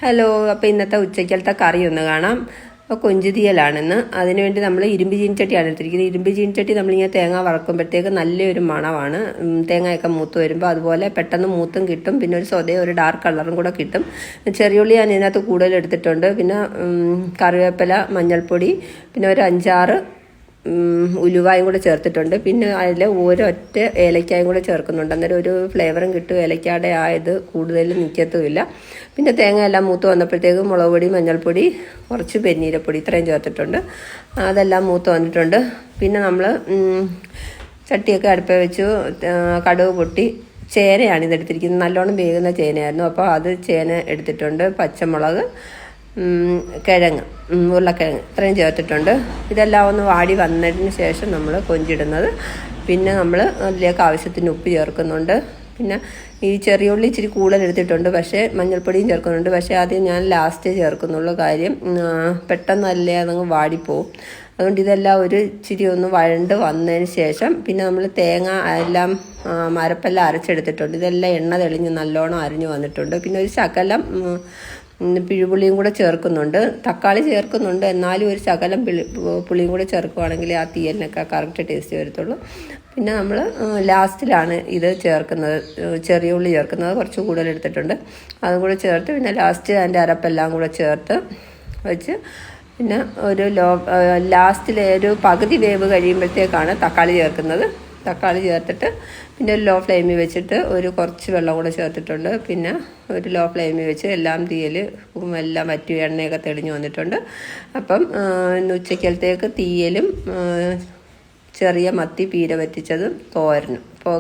Hello, അപ്പോൾ ഇന്നത്തെ ഉച്ചയ്ക്കലത്തെ കറി ഒന്ന് കാണാം. അപ്പോൾ കൊഞ്ചുതീയലാണെന്ന്. അതിനുവേണ്ടി നമ്മൾ ഇരുമ്പ് ചീനിച്ചട്ടിയാണ് എടുത്തിരിക്കുന്നത്. ഇരുമ്പ് ചീനിച്ചട്ടി നമ്മളിങ്ങനെ തേങ്ങ വറക്കുമ്പോഴത്തേക്ക് നല്ലൊരു മണമാണ്. തേങ്ങയൊക്കെ മൂത്ത് വരുമ്പോൾ അതുപോലെ പെട്ടെന്ന് മൂത്തും കിട്ടും. പിന്നെ ഒരു സ്വതയും ഒരു ഡാർക്ക് കളറും കൂടെ കിട്ടും. ചെറിയുള്ളി ഞാൻ ഇതിനകത്ത് കൂടുതൽ എടുത്തിട്ടുണ്ട്. പിന്നെ കറിവേപ്പില, മഞ്ഞൾപ്പൊടി, പിന്നെ ഒരു 5-6 ഉലുവായും കൂടെ ചേർത്തിട്ടുണ്ട്. പിന്നെ അതിൽ ഒരൊറ്റ ഏലക്കായും കൂടെ ചേർക്കുന്നുണ്ട്. അന്നേരം ഒരു ഫ്ലേവറും കിട്ടും. ഏലക്കായുടെ ആയത് കൂടുതൽ നിൽക്കത്തുമില്ല. പിന്നെ തേങ്ങ എല്ലാം മൂത്ത് വന്നപ്പോഴത്തേക്കും മുളക് പൊടി, മഞ്ഞൾപ്പൊടി, കുറച്ച് പെരുന്നീരപ്പൊടി ഇത്രയും ചേർത്തിട്ടുണ്ട്. അതെല്ലാം മൂത്ത് വന്നിട്ടുണ്ട്. പിന്നെ നമ്മൾ ചട്ടിയൊക്കെ അടുപ്പേ വെച്ചു. കടുക് പൊട്ടി ചേനയാണ് ഇതെടുത്തിരിക്കുന്നത്. നല്ലോണം വേകുന്ന ചേനയായിരുന്നു. അപ്പോൾ അത് ചേന എടുത്തിട്ടുണ്ട്. പച്ചമുളക്, കിഴങ്ങ്, ഉരുളക്കിഴങ്ങ് ഇത്രയും ചേർത്തിട്ടുണ്ട്. ഇതെല്ലാം ഒന്ന് വാടി വന്നതിന് ശേഷം നമ്മൾ കൊഞ്ചിടുന്നത്. പിന്നെ നമ്മൾ അതിലേക്ക് ആവശ്യത്തിന് ഉപ്പ് ചേർക്കുന്നുണ്ട്. പിന്നെ ഈ ചെറിയ ഉള്ളി ഇച്ചിരി കൂടുതൽ എടുത്തിട്ടുണ്ട്. പക്ഷേ മഞ്ഞൾപ്പൊടിയും ചേർക്കുന്നുണ്ട്. പക്ഷേ ആദ്യം ഞാൻ ലാസ്റ്റേ ചേർക്കുന്നുള്ളൂ. കാര്യം പെട്ടെന്നല്ലേ അതങ്ങ് വാടിപ്പോവും. അതുകൊണ്ട് ഇതെല്ലാം ഒരു ഇച്ചിരി ഒന്ന് വഴണ്ട് വന്നതിന് ശേഷം പിന്നെ നമ്മൾ തേങ്ങ എല്ലാം മരപ്പെല്ലാം അരച്ചെടുത്തിട്ടുണ്ട്. ഇതെല്ലാം എണ്ണ തെളിഞ്ഞ് നല്ലോണം അരിഞ്ഞ് വന്നിട്ടുണ്ട്. പിന്നെ ഒരു ശകലം പിഴുപുളിയും കൂടെ ചേർക്കുന്നുണ്ട്. തക്കാളി ചേർക്കുന്നുണ്ട്. എന്നാലും ഒരു ശകലം പുളിയും കൂടെ ചേർക്കുവാണെങ്കിൽ ആ തീയലിനൊക്കെ കറക്റ്റ് ടേസ്റ്റ് വരത്തുള്ളൂ. പിന്നെ നമ്മൾ ലാസ്റ്റിലാണ് ഇത് ചേർക്കുന്നത്, ചെറിയ ഉള്ളി ചേർക്കുന്നത്. കുറച്ച് കൂടുതൽ എടുത്തിട്ടുണ്ട്. അതും കൂടെ ചേർത്ത് പിന്നെ ലാസ്റ്റ് അതിൻ്റെ അരപ്പെല്ലാം കൂടെ ചേർത്ത് വെച്ച് പിന്നെ ഒരു ലാസ്റ്റിലെ ഒരു പകുതി വേവ് കഴിയുമ്പോഴത്തേക്കാണ് തക്കാളി ചേർക്കുന്നത്. തക്കാളി ചേർത്തിട്ട് പിന്നെ ഒരു ലോ ഫ്ലെയിമിൽ വെച്ചിട്ട് ഒരു കുറച്ച് വെള്ളം കൂടെ ചേർത്തിട്ടുണ്ട്. പിന്നെ ഒരു ലോ ഫ്ലെയിമിൽ വെച്ച് എല്ലാം തീയൽ എല്ലാം വറ്റി എണ്ണയൊക്കെ തെളിഞ്ഞു വന്നിട്ടുണ്ട്. അപ്പം ഉച്ചയ്ക്കലത്തേക്ക് തീയലും ചെറിയ മത്തി പീര വറ്റിച്ചതും തോരനും. അപ്പോൾ